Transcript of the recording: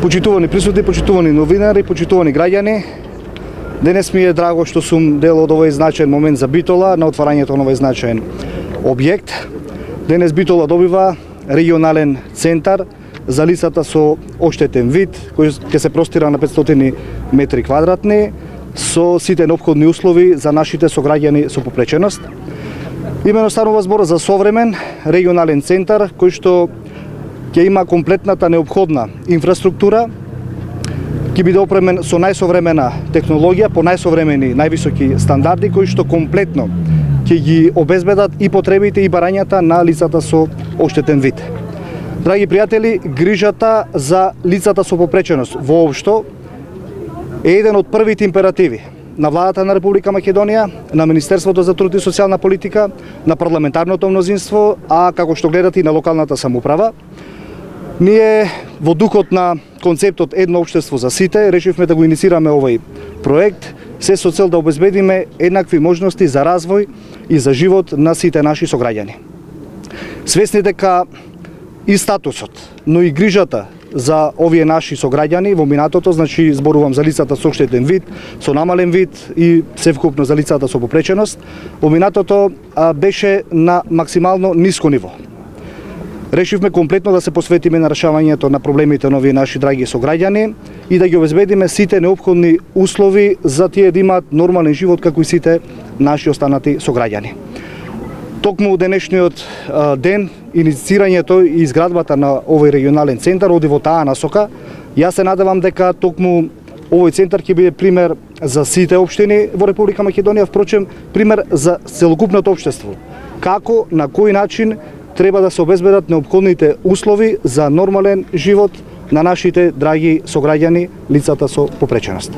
Почитувани присутни, почитувани новинари, почитувани граѓани, денес ми е драго што сум дел од овој значаен момент за Битола на отварањето на овој значаен објект. Денес Битола добива регионален центар за лицата со оштетен вид, кој ќе се простира на 500 метри квадратни, со сите неопходни услови за нашите сограѓани со попреченост. Имено станува збор за современ регионален центар кој што ќе има комплетната неопходна инфраструктура, ќе биде опремен со најсовремена технологија, по најсовремени, највисоки стандарди, кои што комплетно ќе ги обезбедат и потребите и барањата на лицата со оштетен вид. Драги пријатели, грижата за лицата со попреченост воопшто е еден од првите императиви на владата на Република Македонија, на Министерството за труд и социјална политика, на парламентарното мнозинство, а како што гледате и на локалната самоуправа. Ние во духот на концептот Едно општество за сите решивме да го инициираме овој проект, се со цел да обезбедиме еднакви можности за развој и за живот на сите наши сограѓани. Свесни дека и статусот, но и грижата за овие наши сограѓани во минатото, значи зборувам за лицата со оштетен вид, со намален вид и севкупно за лицата со попреченост, во минатото беше на максимално ниско ниво. Решивме комплетно да се посветиме на решавањето на проблемите на овие наши драги сограѓани и да ги обезбедиме сите неопходни услови за тие да имаат нормален живот како и сите наши останати сограѓани. Токму денешниот ден, иницирањето и изградбата на овој регионален центар оди во таа насока. Јас се надевам дека токму овој центар ќе биде пример за сите општини во Република Македонија, впрочем пример за целокупното општество. Како, на кој начин треба да се обезбедат неопходните услови за нормален живот на нашите драги сограѓани, лицата со попреченост.